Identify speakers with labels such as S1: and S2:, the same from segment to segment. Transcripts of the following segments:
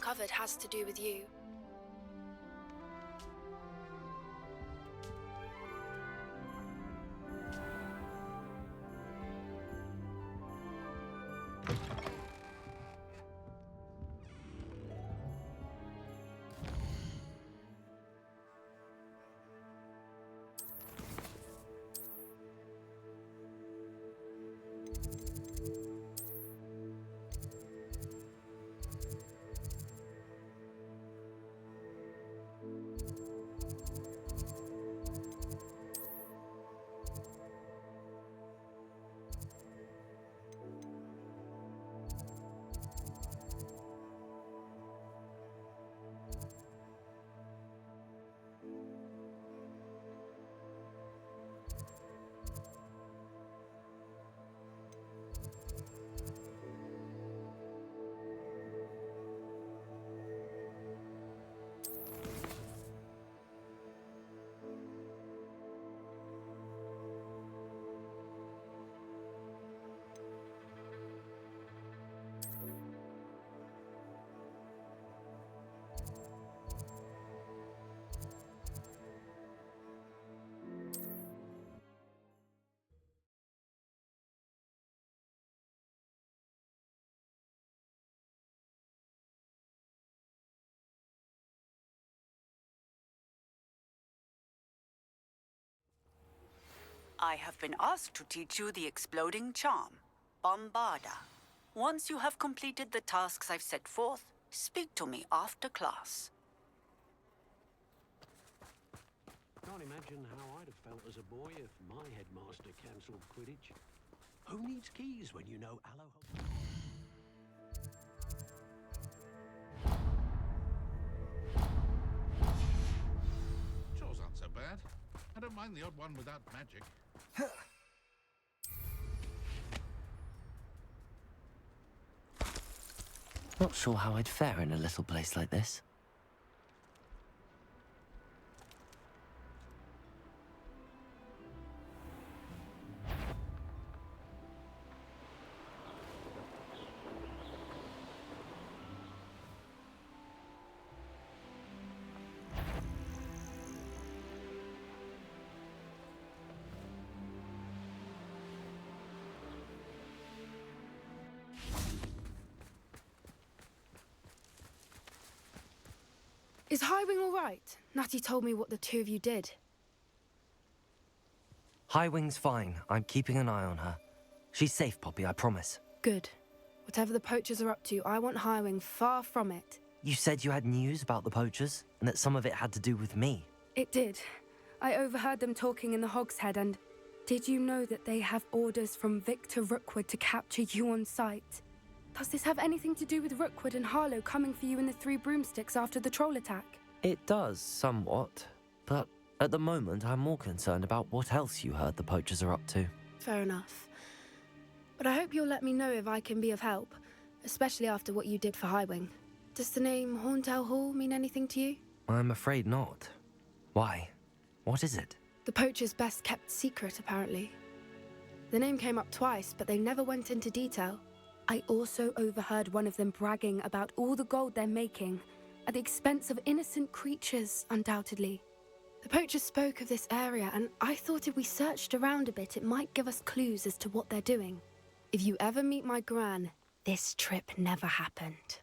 S1: uncovered has to do with you.
S2: I have been asked to teach you the exploding charm, Bombarda. Once you have completed the tasks I've set forth, speak to me after class.
S3: Can't imagine how I'd have felt as a boy if my headmaster cancelled Quidditch. Who needs keys when you know Aloha?
S4: Chores aren't so bad. I don't mind the odd one without magic.
S5: Not sure how I'd fare in a little place like this.
S1: Is Highwing all right? Natty told me what the two of you did.
S5: Highwing's fine. I'm keeping an eye on her. She's safe, Poppy, I promise.
S1: Good. Whatever the poachers are up to, I want Highwing far from it.
S5: You said you had news about the poachers, and that some of it had to do with me.
S1: It did. I overheard them talking in the Hogshead, and did you know that they have orders from Victor Rookwood to capture you on sight? Does this have anything to do with Rookwood and Harlow coming for you in the Three Broomsticks after the troll attack?
S5: It does, somewhat. But at the moment, I'm more concerned about what else you heard the poachers are up to.
S1: Fair enough. But I hope you'll let me know if I can be of help, especially after what you did for Highwing. Does the name Horntail Hall mean anything to you?
S5: I'm afraid not. Why? What is it?
S1: The poachers' best kept secret, apparently. The name came up twice, but they never went into detail. I also overheard one of them bragging about all the gold they're making, at the expense of innocent creatures, undoubtedly. The poachers spoke of this area, and I thought if we searched around a bit, it might give us clues as to what they're doing. If you ever meet my gran, this trip never happened.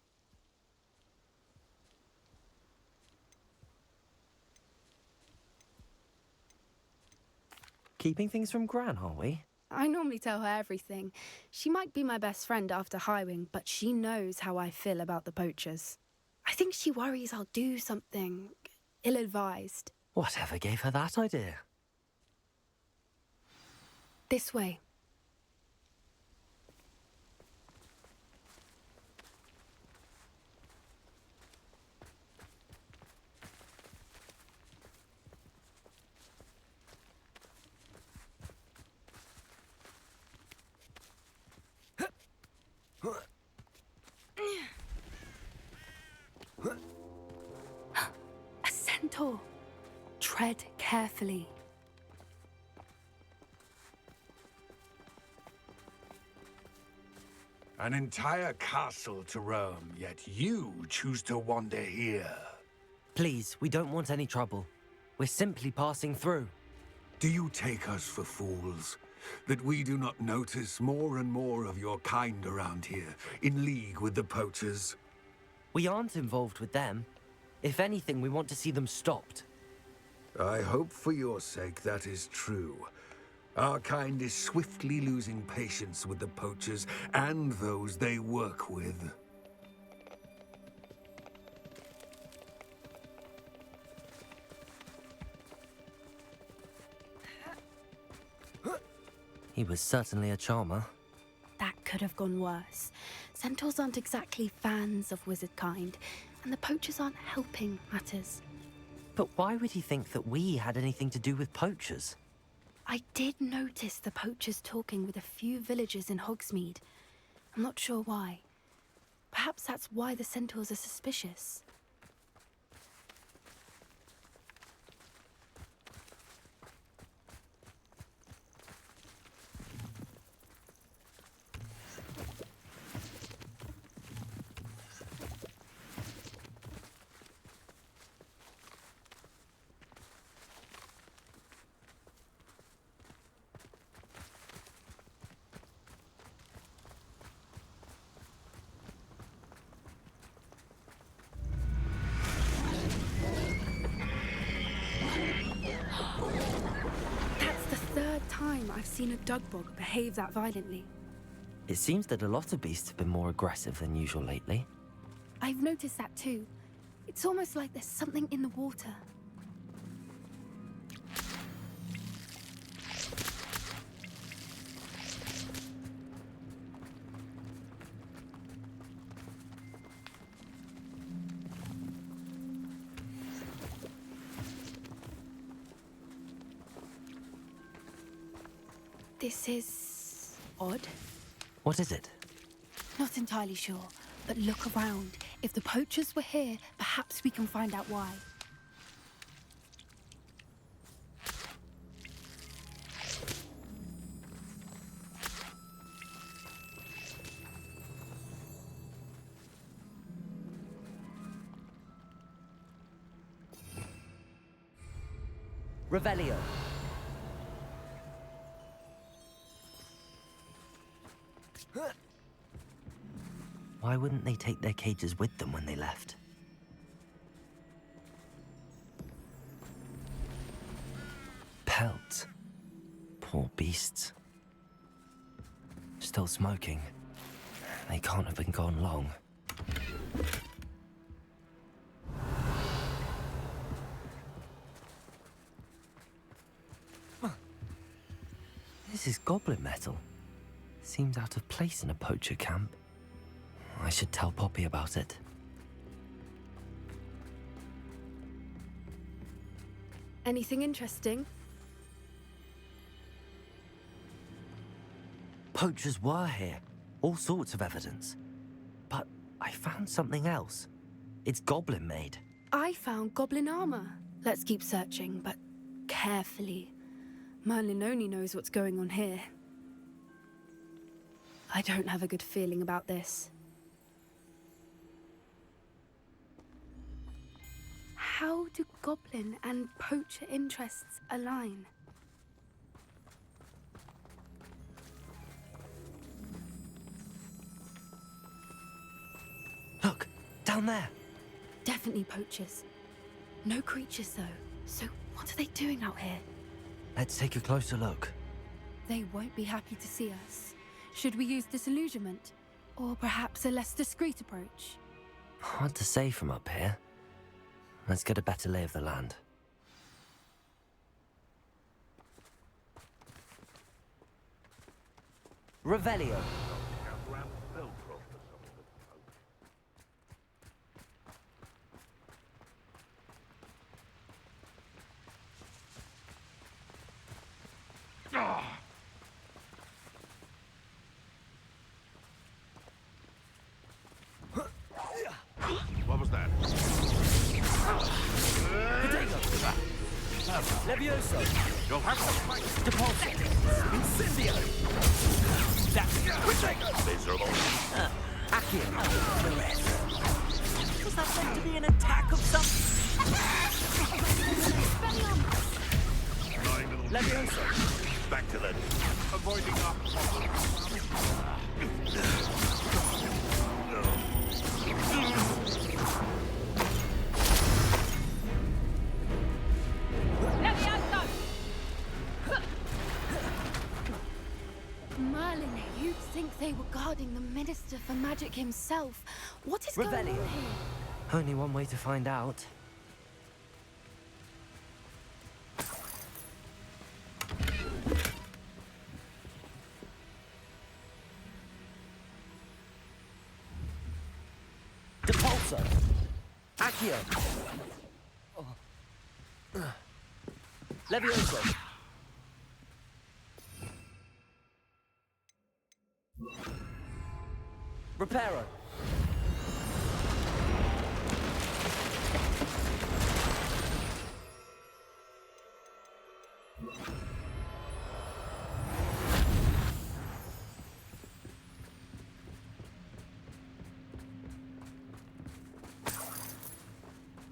S5: Keeping things from Gran, are we?
S1: I normally tell her everything. She might be my best friend after Highwing, but she knows how I feel about the poachers. I think she worries I'll do something ill-advised.
S5: Whatever gave her that idea?
S1: This way. A centaur. Tread carefully.
S6: An entire castle to roam, yet you choose to wander here.
S5: Please, we don't want any trouble. We're simply passing through.
S6: Do you take us for fools? That we do not notice more and more of your kind around here, in league with the poachers?
S5: We aren't involved with them. If anything, we want to see them stopped.
S6: I hope for your sake that is true. Our kind is swiftly losing patience with the poachers and those they work with.
S5: He was certainly a charmer.
S1: That could have gone worse. Centaurs aren't exactly fans of wizard kind, and the poachers aren't helping matters.
S5: But why would he think that we had anything to do with poachers?
S1: I did notice the poachers talking with a few villagers in Hogsmeade. I'm not sure why. Perhaps that's why the centaurs are suspicious. I've seen a dugbog behave that violently.
S5: It seems that a lot of beasts have been more aggressive than usual lately.
S1: I've noticed that too. It's almost like there's something in the water. This is odd.
S5: What is it?
S1: Not entirely sure, but look around. If the poachers were here, perhaps we can find out why.
S5: Revelio. Why wouldn't they take their cages with them when they left? Pelts. Poor beasts. Still smoking. They can't have been gone long. This is goblin metal. Seems out of place in a poacher camp. I should tell Poppy about it.
S1: Anything interesting?
S5: Poachers were here. All sorts of evidence. But I found something else. It's goblin made.
S1: I found goblin armor. Let's keep searching, but carefully. Merlin only knows what's going on here. I don't have a good feeling about this. How do goblin and poacher interests align?
S5: Look, down there.
S1: Definitely poachers. No creatures though. So what are they doing out here?
S5: Let's take a closer look.
S1: They won't be happy to see us. Should we use disillusionment? Or perhaps a less discreet approach?
S5: Hard to say from up here. Let's get a better lay of the land. Revelio.
S4: What was that?
S5: Levioso!
S3: You'll have to fight.
S5: Depulso! Incendio! That's
S7: Miserable.
S5: Accio! Was that meant to be an attack of some...
S7: Lying little
S5: Levioso!
S7: back to the
S3: Avoiding our
S1: Merlin, you'd think they were guarding the Minister for Magic himself. What is going on
S5: Revelio.
S1: here?
S5: Only one way to find out. Depulso! Accio! Levioso! Reparo!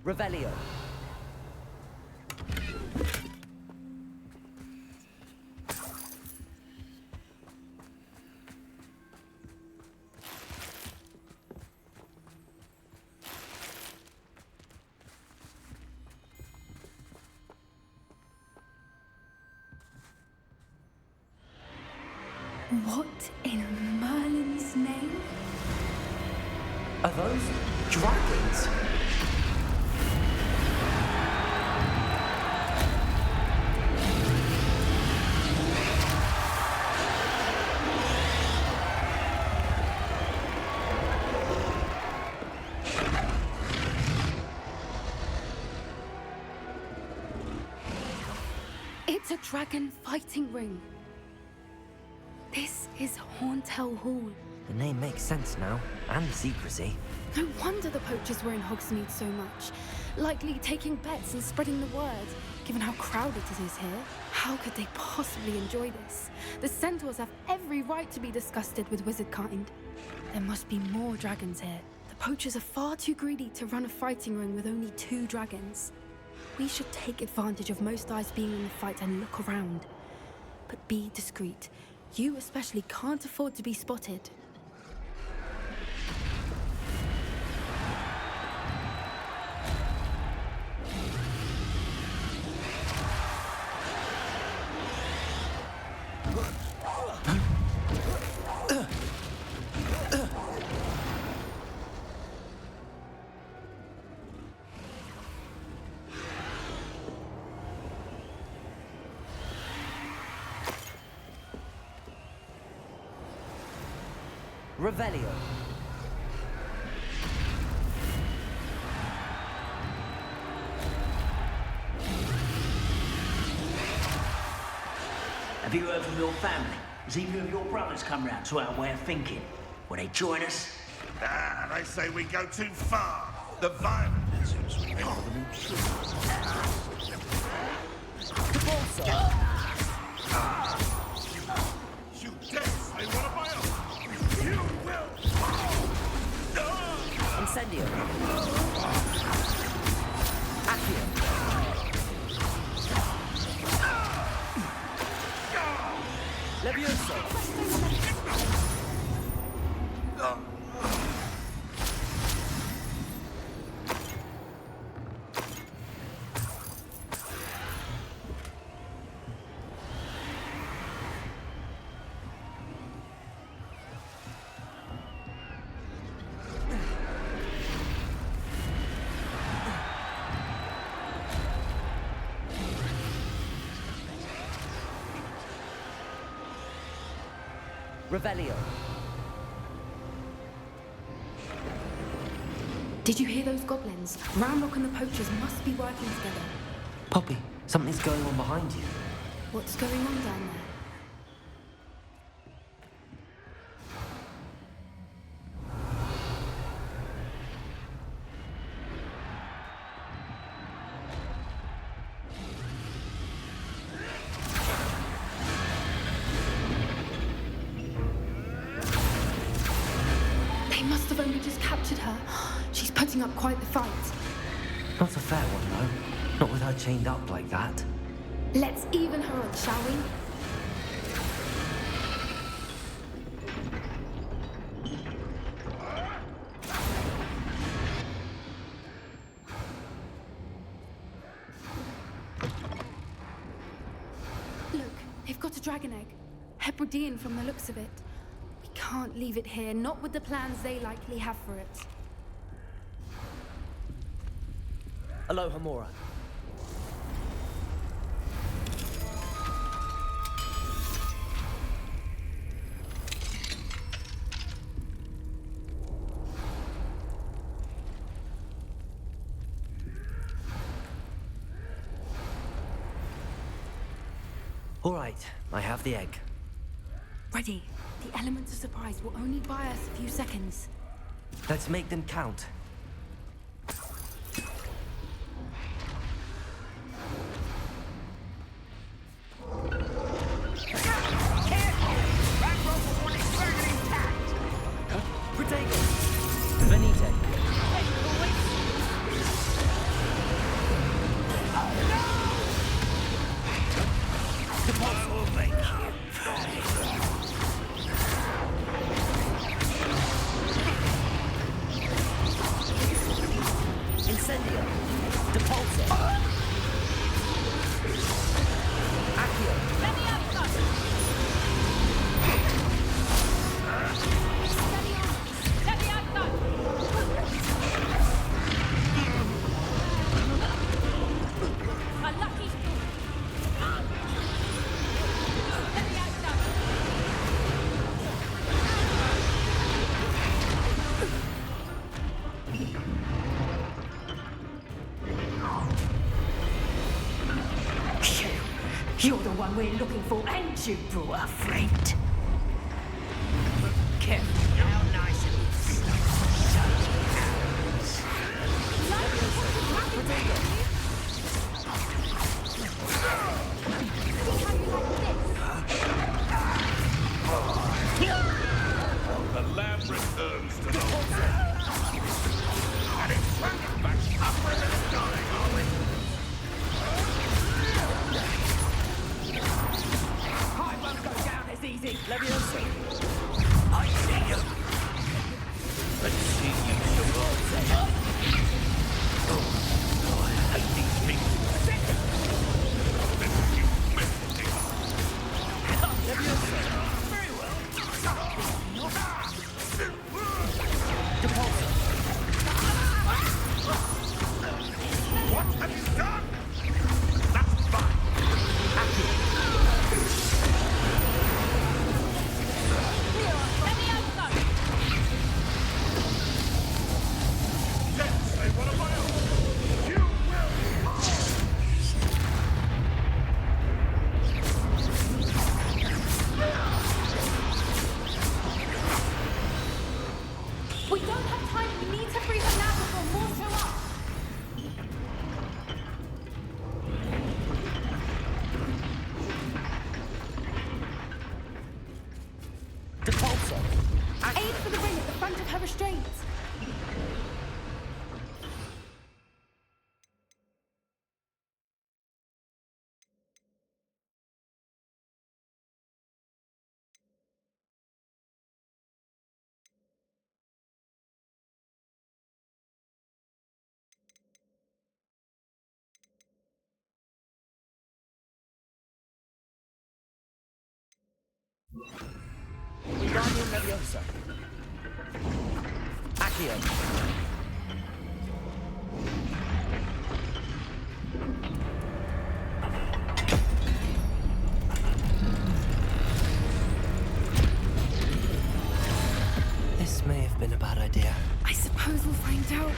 S5: Revelio.
S1: What in Merlin's name?
S5: Are those dragons?
S1: It's a dragon fighting ring. This is Hauntel Hall.
S5: The name makes sense now, and the secrecy.
S1: No wonder the poachers were in Hogsmeade so much. Likely taking bets and spreading the word, given how crowded it is here. How could they possibly enjoy this? The centaurs have every right to be disgusted with wizard kind. There must be more dragons here. The poachers are far too greedy to run a fighting ring with only 2 dragons. We should take advantage of most eyes being in the fight and look around. But be discreet. You especially can't afford to be spotted.
S5: Revelio.
S8: Have you heard from your family? Has either of your brothers come round to our way of thinking? Will they join us?
S7: Ah, they say we go too far. The violence seems we meant for them in truth. You dare they want to buy us? You will fall!
S5: Incendio. Accio. Levioso. Revelio.
S1: Did you hear those goblins? Ramrock and the poachers must be working together.
S5: Poppy, something's going on behind you.
S1: What's going on down there? must have only just captured her. She's putting up quite the fight.
S5: Not a fair one, though. Not with her chained up like that.
S1: Let's even her on, shall we? Look, they've got a dragon egg. Hebridean from the looks of it. We can't leave it here, not with the plans they likely have for it.
S5: Aloha, Mora. All right, I have the egg.
S1: Ready. The element of surprise will only buy us a few seconds.
S5: Let's make them count. Protego! Venite! Incendio! Depulso! Accio!
S9: You're the one we're looking for, and you brought a friend. Careful, how nice it is.
S7: The lamb returns to the and it's back upward and dying, are we?
S9: I won't go down as easy.
S5: Levioso!
S7: I see you. Let's see you, Sharon. Oh, I hate these things. You missed it.
S5: Levioso!
S7: Very well.
S5: Depulso!
S7: What have you done? That's fine. Let's say one of my own. You will
S1: We don't have time. We need to free them now before more show up.
S5: Depulso!
S1: Aim for the ring at the front of her restraints.
S5: Wingardium Leviosa! Accio! This may have been a bad idea.
S1: I suppose we'll find out.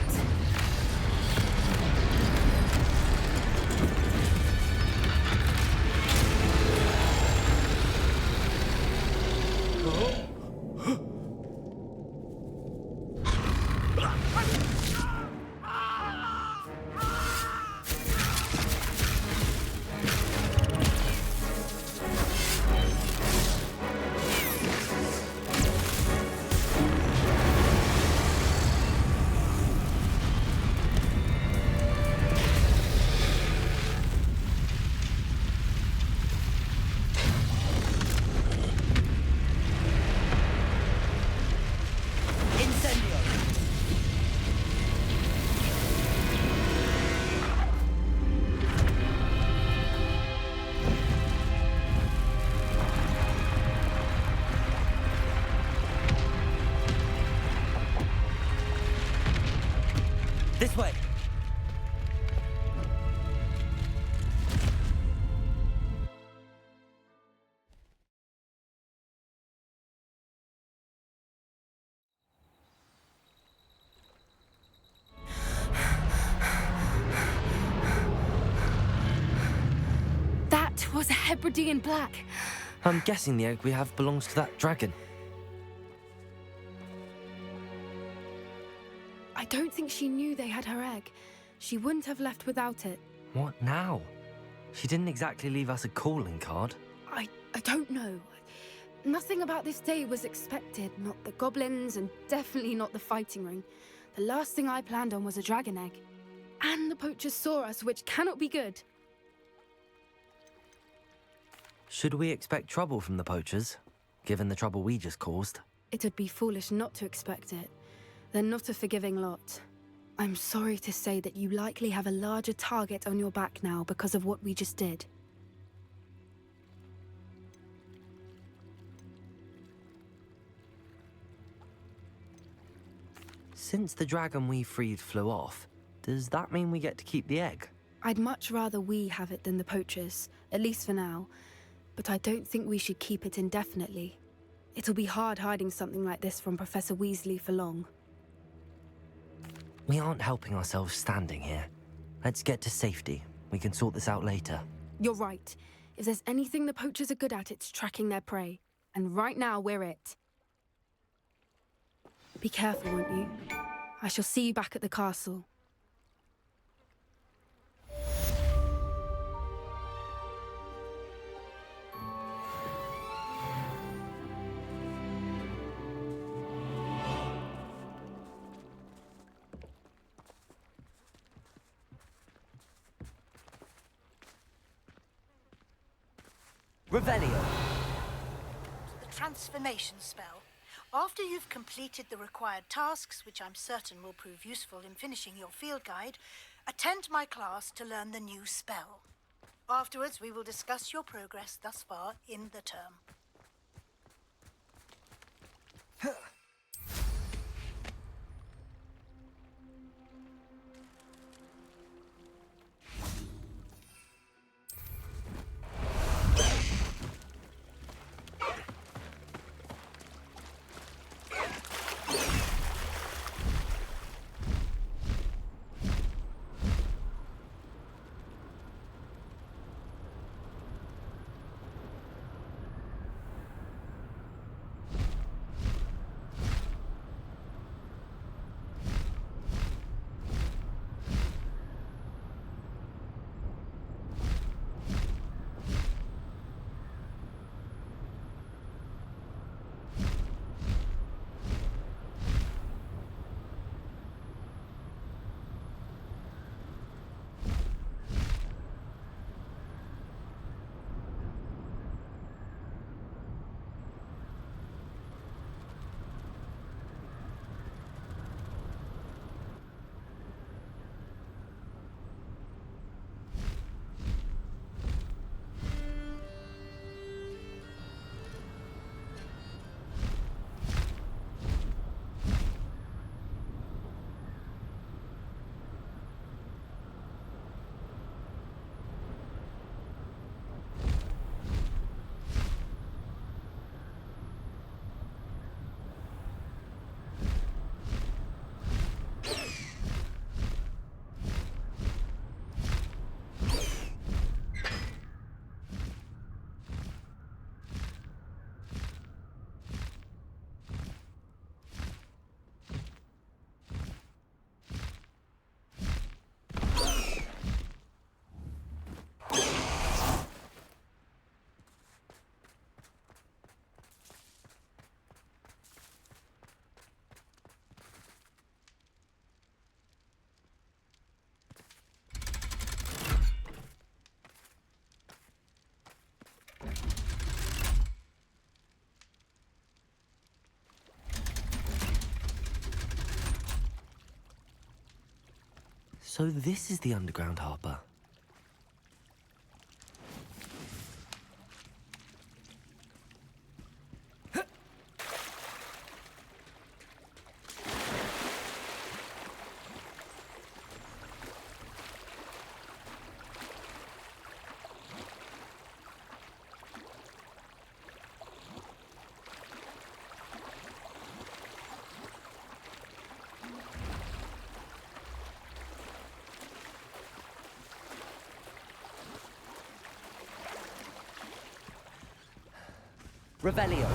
S5: This way!
S1: That was a Hebridean black.
S5: I'm guessing the egg we have belongs to that dragon.
S1: I don't think she knew they had her egg. She wouldn't have left without it.
S5: What now? She didn't exactly leave us a calling card.
S1: I don't know. Nothing about this day was expected. Not the goblins, and definitely not the fighting ring. The last thing I planned on was a dragon egg. And the poachers saw us, which cannot be good.
S5: Should we expect trouble from the poachers, given the trouble we just caused?
S1: It would be foolish not to expect it. They're not a forgiving lot. I'm sorry to say that you likely have a larger target on your back now because of what we just did.
S5: Since the dragon we freed flew off, does that mean we get to keep the egg?
S1: I'd much rather we have it than the poachers, at least for now. But I don't think we should keep it indefinitely. It'll be hard hiding something like this from Professor Weasley for long.
S5: We aren't helping ourselves standing here. Let's get to safety. We can sort this out later.
S1: You're right. If there's anything the poachers are good at, it's tracking their prey. And right now, we're it. Be careful, won't you? I shall see you back at the castle.
S5: Revelio!
S10: The transformation spell. After you've completed the required tasks, which I'm certain will prove useful in finishing your field guide, attend my class to learn the new spell. Afterwards, we will discuss your progress thus far in the term.
S5: So this is the underground harbour. Revelio.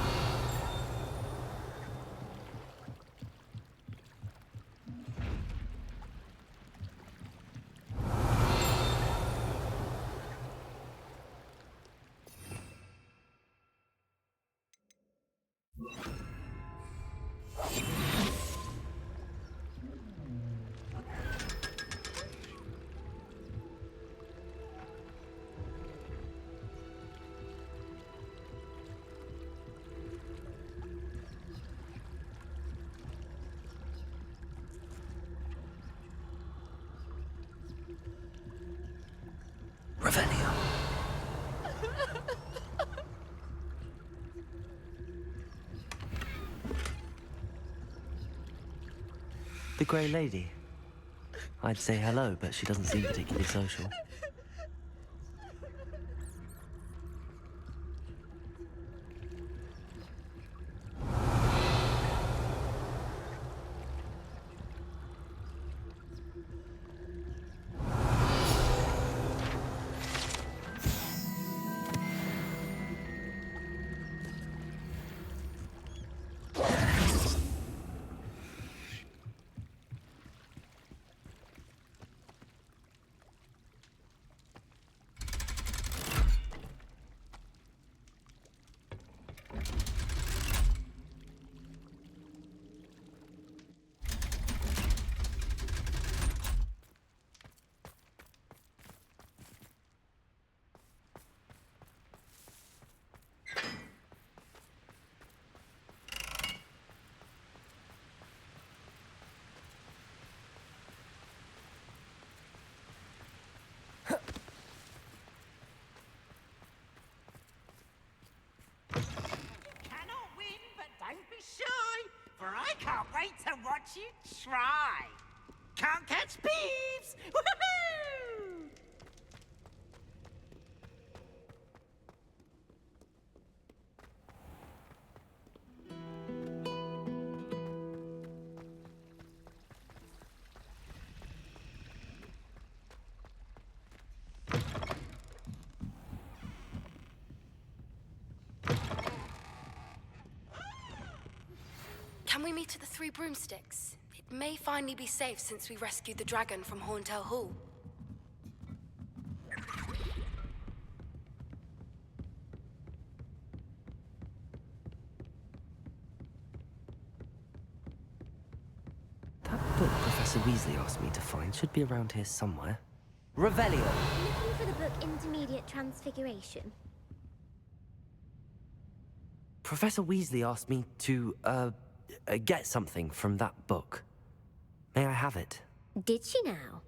S5: Revelio. The Grey Lady. I'd say hello, but she doesn't seem particularly social.
S9: For I can't wait to watch you try. Can't catch thieves! Woohoo!
S1: Can we meet at the Three Broomsticks? It may finally be safe since we rescued the dragon from Horntail Hall.
S5: That book Professor Weasley asked me to find should be around here somewhere. Revelio!
S11: Looking for the book Intermediate Transfiguration.
S5: Professor Weasley asked me to, get something from that book. May I have it?
S11: Did she now?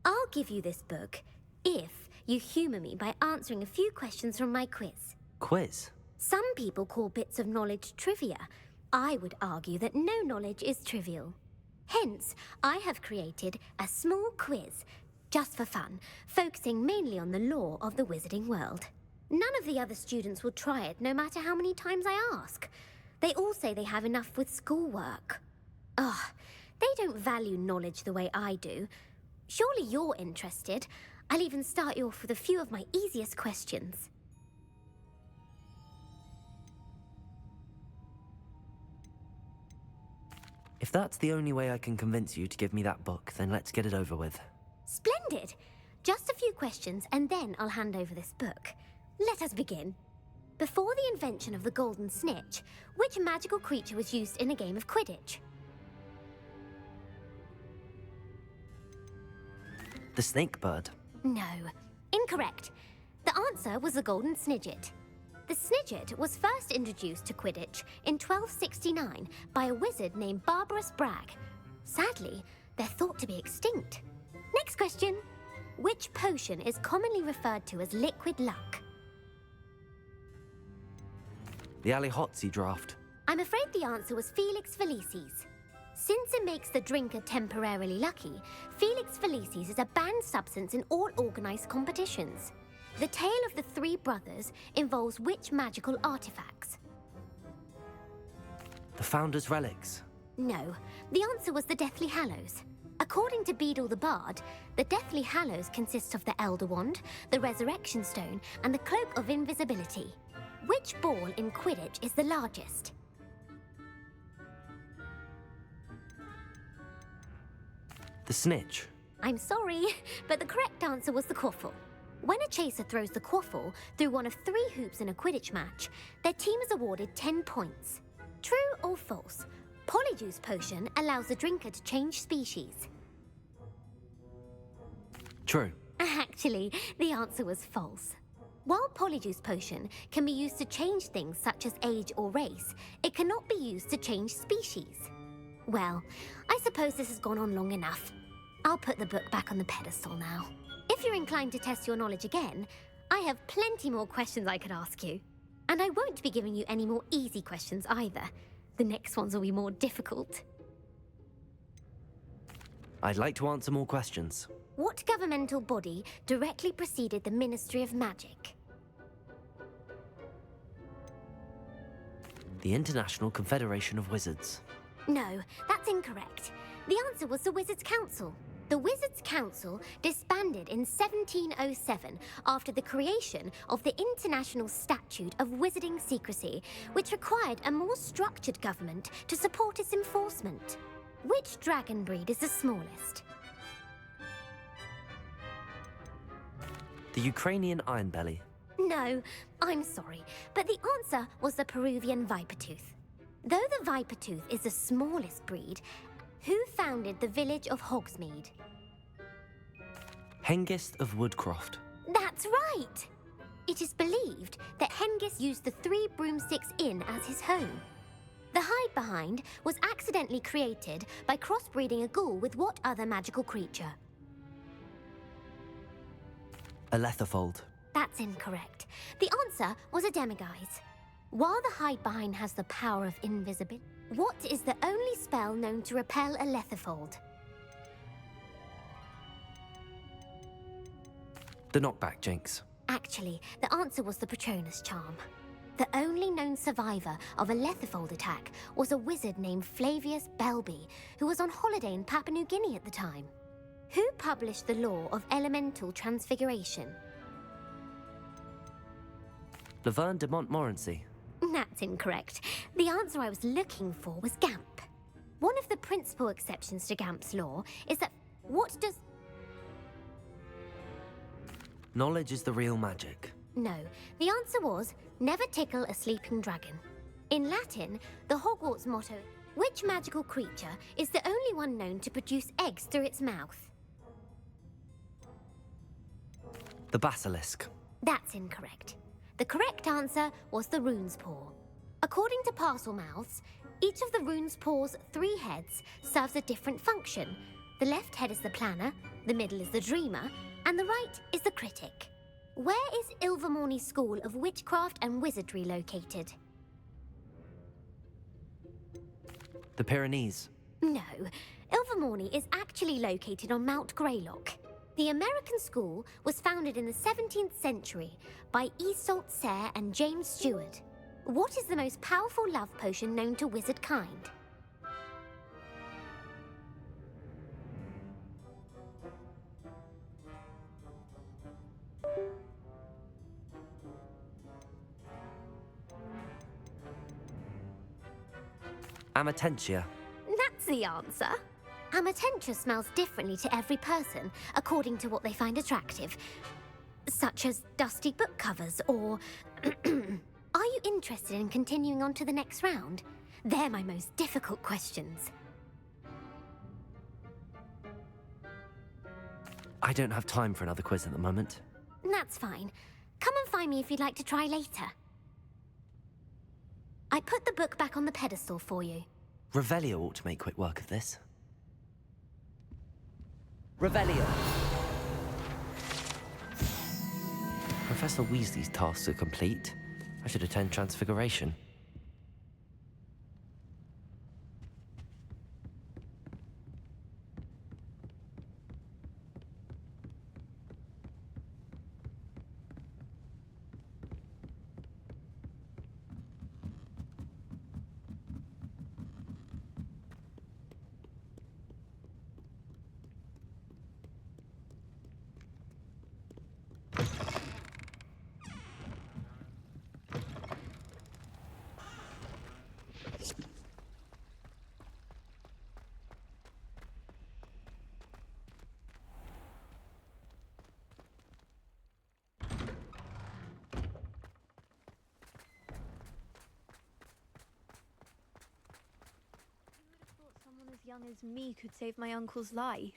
S11: I'll give you this book if you humour me by answering a few questions from my quiz.
S5: Quiz?
S11: Some people call bits of knowledge trivia. I would argue that no knowledge is trivial. Hence, I have created a small quiz, just for fun, focusing mainly on the lore of the wizarding world. None of the other students will try it, no matter how many times I ask. They all say they have enough with schoolwork. Ugh, they don't value knowledge the way I do. Surely you're interested. I'll even start you off with a few of my easiest questions.
S5: If that's the only way I can convince you to give me that book, then let's get it over with.
S11: Splendid! Just a few questions, and then I'll hand over this book. Let us begin. Before the invention of the golden snitch, which magical creature was used in a game of Quidditch?
S5: The snake bird.
S11: No. Incorrect. The answer was the golden snidget. The snidget was first introduced to Quidditch in 1269 by a wizard named Barbarous Bragg. Sadly, they're thought to be extinct. Next question. Which potion is commonly referred to as liquid luck?
S5: The Allihotzi draft.
S11: I'm afraid the answer was Felix Felicis. Since it makes the drinker temporarily lucky, Felix Felicis is a banned substance in all organised competitions. The tale of the three brothers involves which magical artifacts?
S5: The Founder's Relics.
S11: No, the answer was the Deathly Hallows. According to Beadle the Bard, the Deathly Hallows consists of the Elder Wand, the Resurrection Stone, and the Cloak of Invisibility. Which ball in Quidditch is the largest?
S5: The snitch.
S11: I'm sorry, but the correct answer was the quaffle. When a chaser throws the quaffle through one of 3 hoops in a Quidditch match, their team is awarded 10 points. True or false? Polyjuice Potion allows the drinker to change species.
S5: True.
S11: Actually, the answer was false. While Polyjuice Potion can be used to change things such as age or race, it cannot be used to change species. Well, I suppose this has gone on long enough. I'll put the book back on the pedestal now. If you're inclined to test your knowledge again, I have plenty more questions I could ask you. And I won't be giving you any more easy questions either. The next ones will be more difficult.
S5: I'd like to answer more questions.
S11: What governmental body directly preceded the Ministry of Magic?
S5: The International Confederation of Wizards.
S11: No, that's incorrect. The answer was the Wizards' Council. The Wizards' Council disbanded in 1707 after the creation of the International Statute of Wizarding Secrecy, which required a more structured government to support its enforcement. Which dragon breed is the smallest?
S5: The Ukrainian Ironbelly.
S11: No, I'm sorry, but the answer was the Peruvian Vipertooth. Though the Vipertooth is the smallest breed, who founded the village of Hogsmeade?
S5: Hengist of Woodcroft.
S11: That's right! It is believed that Hengist used the 3 Broomsticks Inn as his home. The hide-behind was accidentally created by crossbreeding a ghoul with what other magical creature?
S5: A Letherfold.
S11: That's incorrect. The answer was a demiguise. While the hide-behind has the power of invisibility, what is the only spell known to repel a Letherfold?
S5: The Knockback Jinx.
S11: Actually, the answer was the Patronus Charm. The only known survivor of a Letherfold attack was a wizard named Flavius Belby, who was on holiday in Papua New Guinea at the time. Who published the law of elemental transfiguration?
S5: Laverne de Montmorency.
S11: That's incorrect. The answer I was looking for was Gamp. One of the principal exceptions to Gamp's law is that what does...
S5: Knowledge is the real magic.
S11: No, the answer was never tickle a sleeping dragon. In Latin, the Hogwarts motto, which magical creature is the only one known to produce eggs through its mouth?
S5: The Basilisk.
S11: That's incorrect. The correct answer was the Rune's Paw. According to Parselmouths, each of the Rune's Paw's 3 heads serves a different function. The left head is the planner, the middle is the dreamer, and the right is the critic. Where is Ilvermorny School of Witchcraft and Wizardry located?
S5: The Pyrenees.
S11: No, Ilvermorny is actually located on Mount Greylock. The American school was founded in the 17th century by Iseult Sayre and James Stewart. What is the most powerful love potion known to wizard kind?
S5: Amatentia.
S11: That's the answer. Amatentia smells differently to every person, according to what they find attractive. Such as dusty book covers, or... Are you interested in continuing on to the next round? They're my most difficult questions.
S5: I don't have time for another quiz at the moment.
S11: That's fine. Come and find me if you'd like to try later. I put the book back on the pedestal for you.
S5: Revelio ought to make quick work of this. Revelio! Professor Weasley's tasks are complete. I should attend Transfiguration.
S12: young as me could save my uncle's life.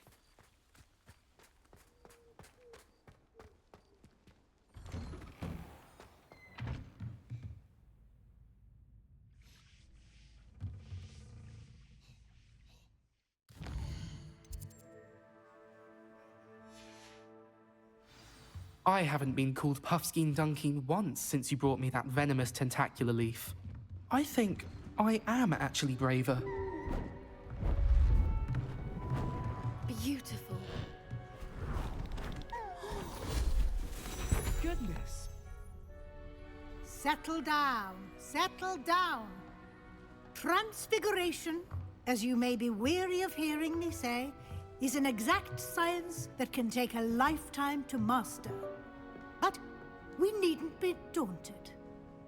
S13: I haven't been called Puffskein Dunking once since you brought me that venomous tentacular leaf. I think I am actually braver.
S1: Beautiful.
S13: Goodness.
S10: Settle down, settle down. Transfiguration, as you may be weary of hearing me say, is an exact science that can take a lifetime to master. But we needn't be daunted.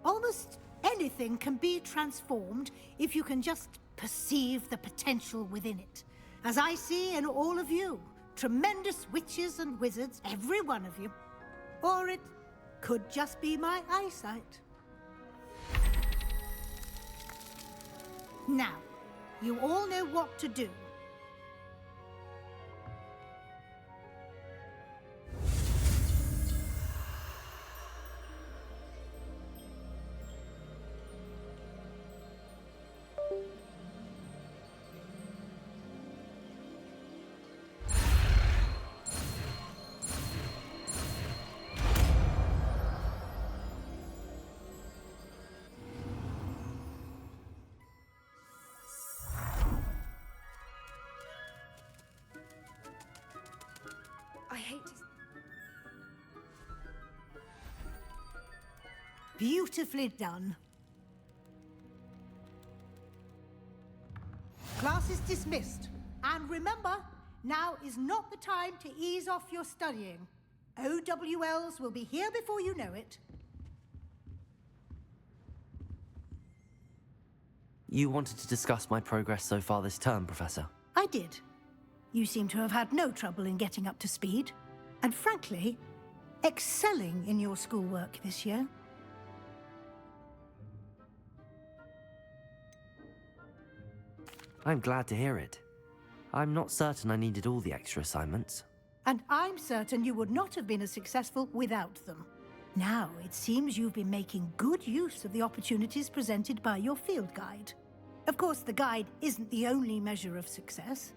S10: Almost anything can be transformed if you can just perceive the potential within it. As I see in all of you, tremendous witches and wizards, every one of you. Or it could just be my eyesight. Now, you all know what to do.
S1: I hate to...
S10: Beautifully done. Class is dismissed. And remember, now is not the time to ease off your studying. OWLs will be here before you know it.
S5: You wanted to discuss my progress so far this term, Professor?
S10: I did. You seem to have had no trouble in getting up to speed. And frankly, excelling in your schoolwork this year.
S5: I'm glad to hear it. I'm not certain I needed all the extra assignments.
S10: And I'm certain you would not have been as successful without them. Now, it seems you've been making good use of the opportunities presented by your field guide. Of course, the guide isn't the only measure of success.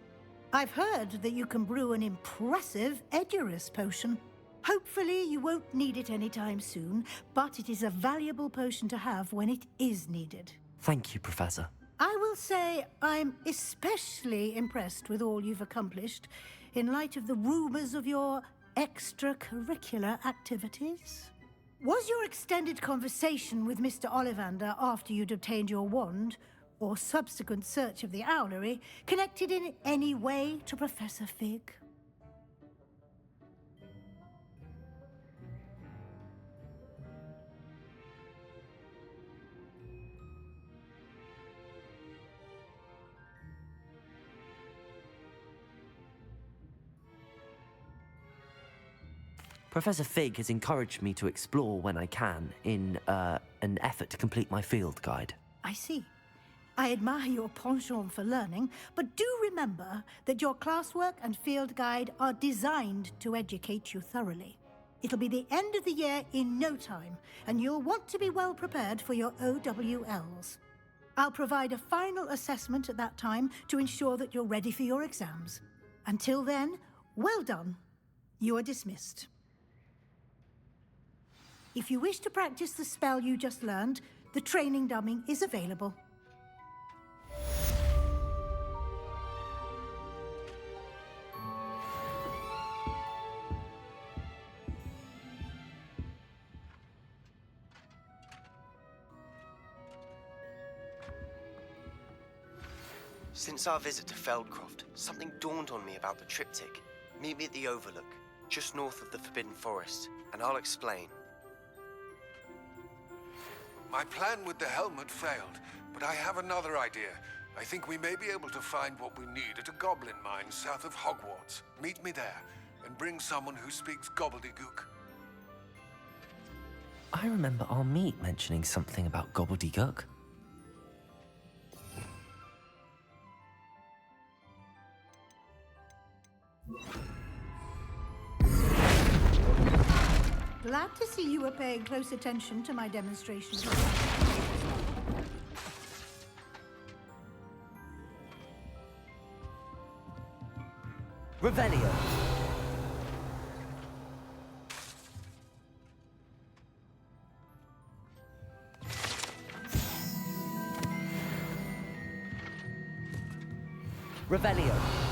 S10: I've heard that you can brew an impressive Edurus potion. Hopefully, you won't need it anytime soon, but it is a valuable potion to have when it is needed.
S5: Thank you, Professor.
S10: I will say I'm especially impressed with all you've accomplished in light of the rumors of your extracurricular activities. Was your extended conversation with Mr. Ollivander after you'd obtained your wand, or subsequent search of the owlery, connected in any way to Professor Fig?
S5: Professor Fig has encouraged me to explore when I can in an effort to complete my field guide.
S10: I see. I admire your penchant for learning, but do remember that your classwork and field guide are designed to educate you thoroughly. It'll be the end of the year in no time, and you'll want to be well prepared for your OWLs. I'll provide a final assessment at that time to ensure that you're ready for your exams. Until then, well done. You are dismissed. If you wish to practice the spell you just learned, the training dummy is available.
S14: Since our visit to Feldcroft, something dawned on me about the triptych. Meet me at the Overlook, just north of the Forbidden Forest, and I'll explain.
S6: My plan with the helmet failed, but I have another idea. I think we may be able to find what we need at a goblin mine south of Hogwarts. Meet me there, and bring someone who speaks gobbledygook.
S5: I remember our meet mentioning something about gobbledygook.
S10: Glad to see you were paying close attention to my demonstration.
S5: Revelio. Revelio.